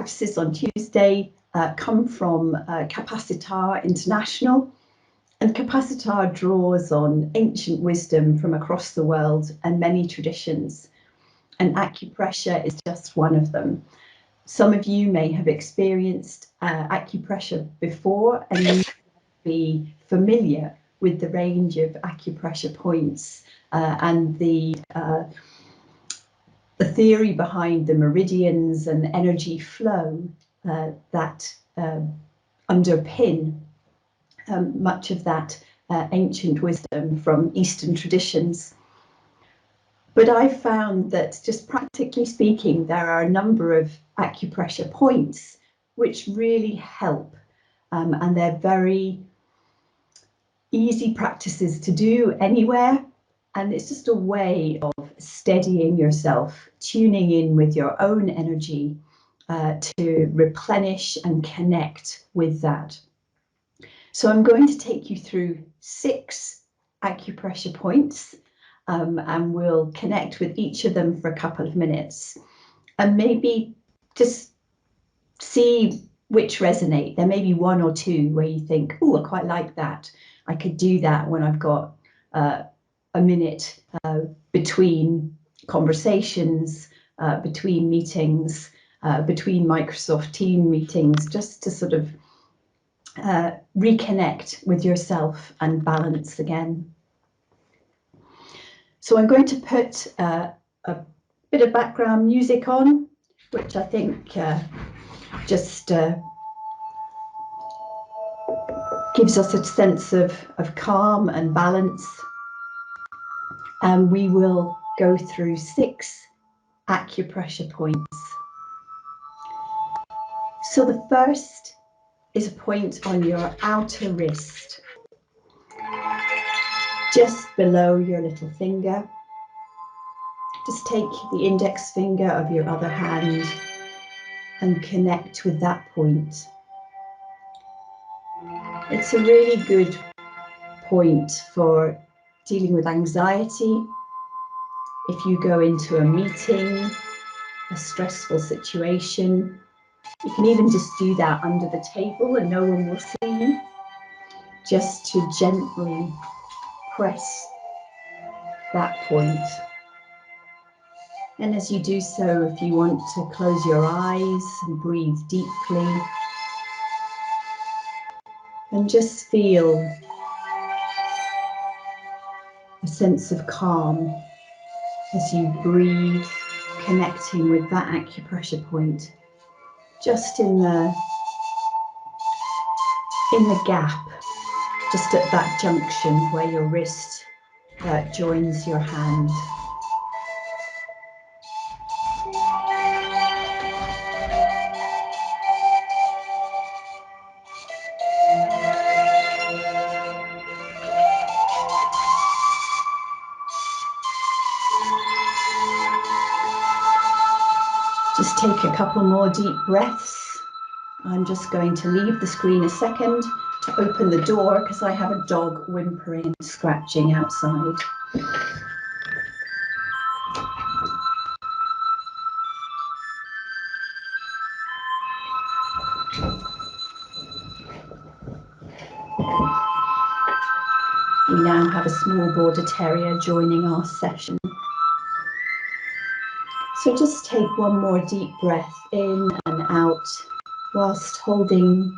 practices on Tuesday come from Capacitar International, and Capacitar draws on ancient wisdom from across the world and many traditions, and acupressure is just one of them. Some of you may have experienced acupressure before, and you may be familiar with the range of acupressure points and the theory behind the meridians and energy flow that underpin much of that ancient wisdom from Eastern traditions. But I found that, just practically speaking, there are a number of acupressure points which really help, and they're very easy practices to do anywhere. And it's just a way of steadying yourself, tuning in with your own energy to replenish and connect with that. So I'm going to take you through 6 acupressure points, and we'll connect with each of them for a couple of minutes, and maybe just see which resonate. There may be 1 or 2 where you think, oh, I quite like that. I could do that when I've got a minute between conversations, between meetings, between Microsoft Teams meetings, just to sort of reconnect with yourself and balance again. So I'm going to put a bit of background music on, which I think just gives us a sense of calm and balance. And we will go through 6 acupressure points. So the first is a point on your outer wrist, just below your little finger. Just take the index finger of your other hand and connect with that point. It's a really good point for dealing with anxiety. If you go into a meeting, a stressful situation, you can even just do that under the table and no one will see you. Just to gently press that point. And as you do so, if you want to close your eyes and breathe deeply, and just feel a sense of calm as you breathe, connecting with that acupressure point, just in the gap, just at that junction where your wrist joins your hand. Just take a couple more deep breaths. I'm just going to leave the screen a second to open the door because I have a dog whimpering and scratching outside. We now have a small border terrier joining our session. So just take one more deep breath in and out whilst holding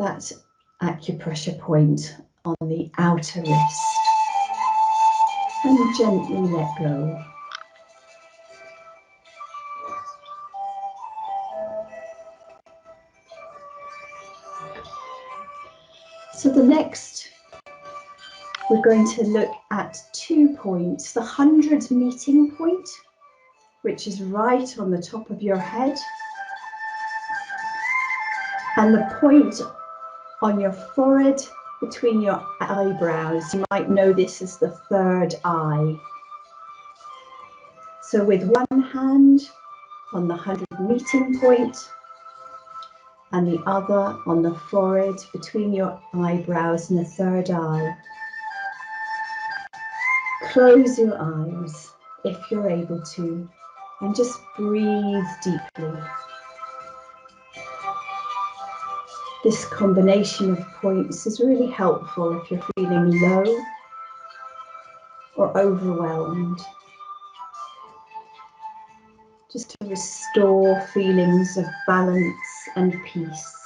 that acupressure point on the outer wrist, and gently let go. So the next, we're going to look at 2 points. The 100 meeting point, which is right on the top of your head, and the point on your forehead between your eyebrows. You might know this as the 3rd eye. So with one hand on the 100 meeting point and the other on the forehead between your eyebrows and the 3rd eye, close your eyes if you're able to, and just breathe deeply. This combination of points is really helpful if you're feeling low or overwhelmed, just to restore feelings of balance and peace.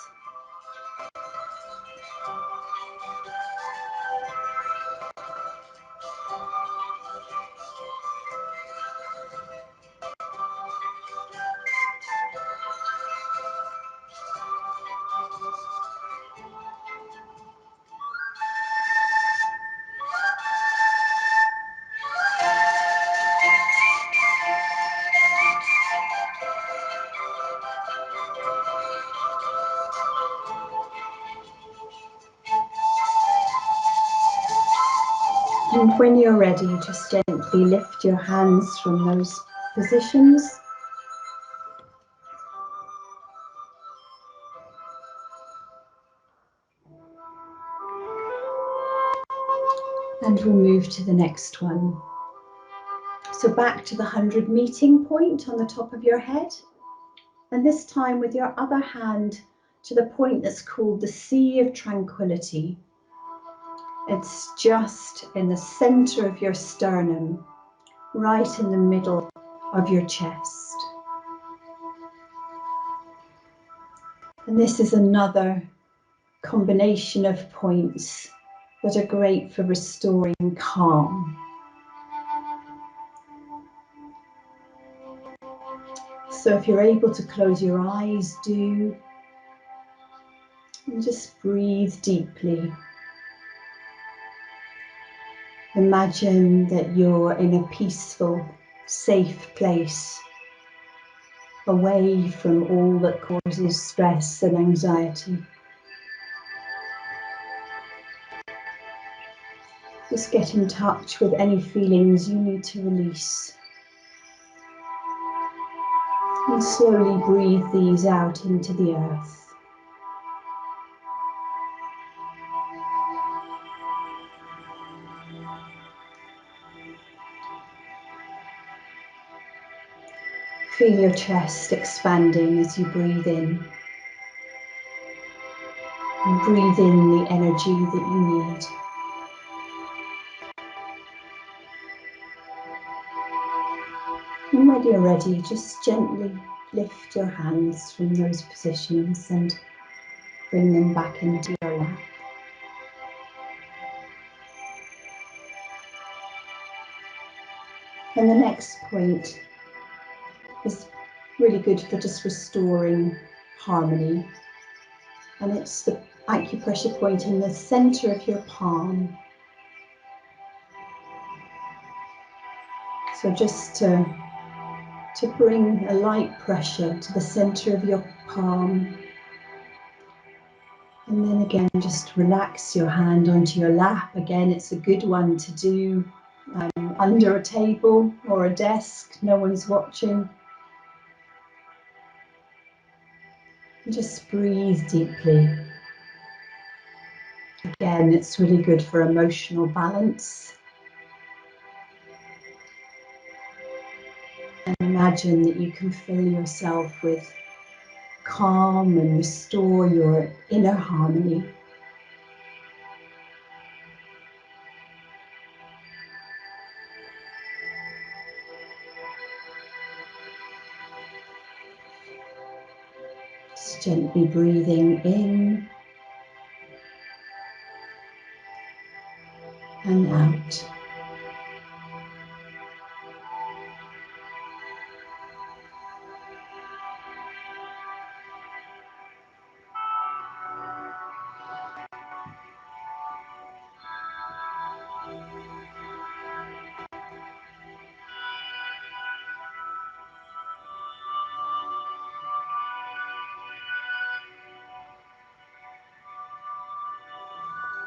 And when you're ready, just gently lift your hands from those positions. And we'll move to the next one. So back to the 100 meeting point on the top of your head. And this time with your other hand to the point that's called the Sea of Tranquility. It's just in the center of your sternum, right in the middle of your chest. And this is another combination of points that are great for restoring calm. So if you're able to close your eyes, do. And just breathe deeply. Imagine that you're in a peaceful, safe place, away from all that causes stress and anxiety. Just get in touch with any feelings you need to release. And slowly breathe these out into the earth. Feel your chest expanding as you breathe in. And breathe in the energy that you need. And when you're ready, just gently lift your hands from those positions and bring them back into your lap. And the next point is really good for just restoring harmony. And it's the acupressure point in the center of your palm. So just to bring a light pressure to the center of your palm. And then again, just relax your hand onto your lap. Again, it's a good one to do under a table or a desk, no one's watching. And just breathe deeply. Again, it's really good for emotional balance. And imagine that you can fill yourself with calm and restore your inner harmony. Just gently breathing in and out.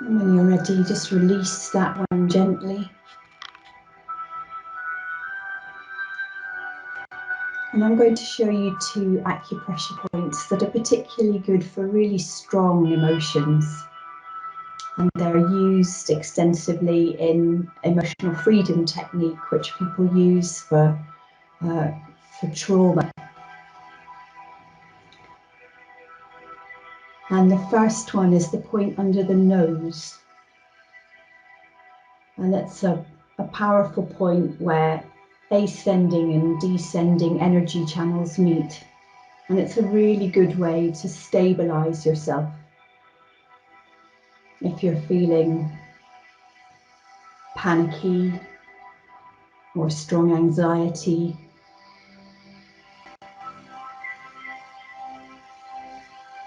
And when you're ready, just release that one gently. And I'm going to show you two acupressure points that are particularly good for really strong emotions. And they're used extensively in emotional freedom technique, which people use for trauma. And the first one is the point under the nose. And that's a powerful point where ascending and descending energy channels meet. And it's a really good way to stabilize yourself. If you're feeling panicky or strong anxiety,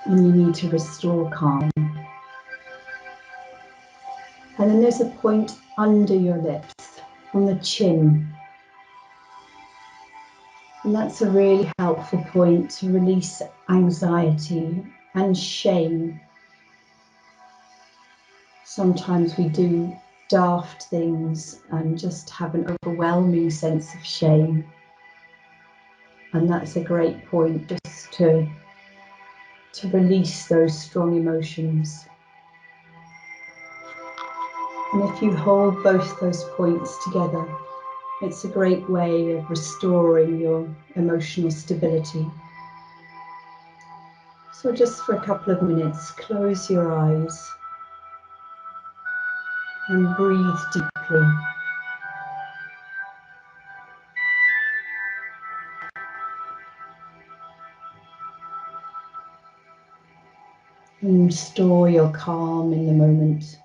and you need to restore calm. And then there's a point under your lips, on the chin. And that's a really helpful point to release anxiety and shame. Sometimes we do daft things and just have an overwhelming sense of shame. And that's a great point just to release those strong emotions. And if you hold both those points together, it's a great way of restoring your emotional stability. So just for a couple of minutes, close your eyes and breathe deeply. And restore your calm in the moment.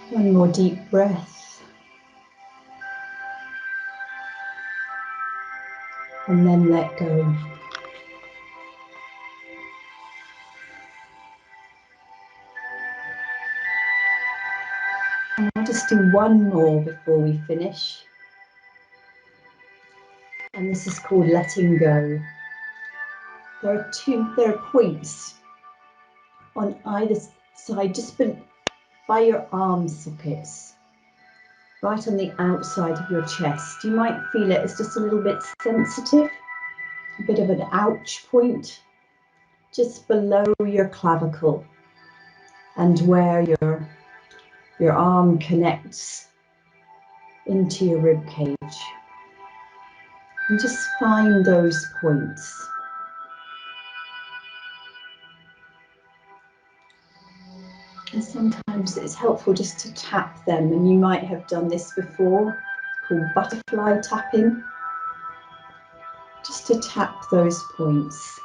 One more deep breath. And then let go. And I'll just do one more before we finish. And this is called letting go. There are points on either side, just by your arm sockets, right on the outside of your chest. You might feel it as just a little bit sensitive, a bit of an ouch point, just below your clavicle and where your arm connects into your rib cage. And just find those points. And sometimes it's helpful just to tap them, and you might have done this before, called butterfly tapping. Just to tap those points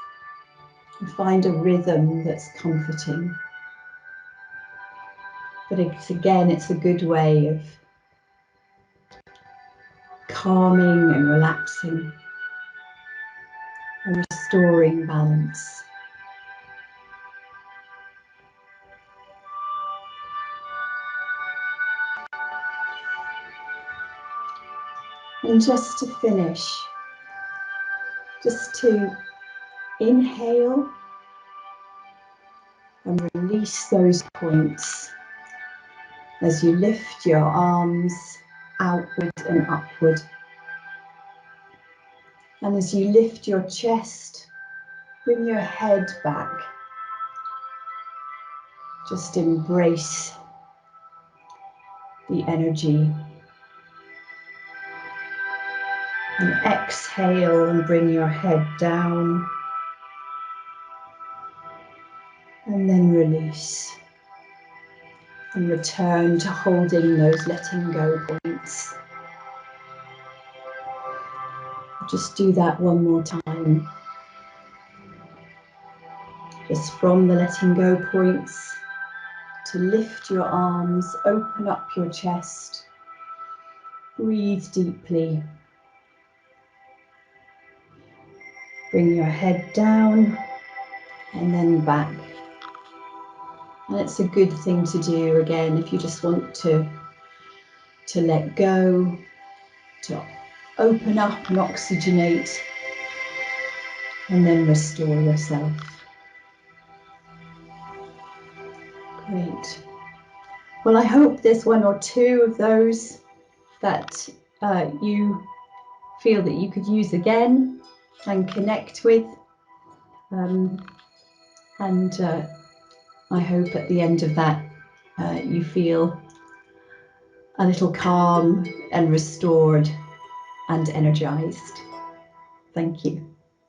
and find a rhythm that's comforting. But it's a good way of calming and relaxing and restoring balance. And just to finish, just to inhale and release those points as you lift your arms outward and upward. And as you lift your chest, bring your head back. Just embrace the energy. And exhale and bring your head down. And then release. And return to holding those letting go points. Just do that one more time. Just from the letting go points, to lift your arms, open up your chest, breathe deeply. Bring your head down and then back. And it's a good thing to do again if you just want to let go, to open up and oxygenate, and then restore yourself. Great. Well, I hope there's one or two of those that you feel that you could use again and connect with. And I hope at the end of that you feel a little calm and restored and energized. Thank you.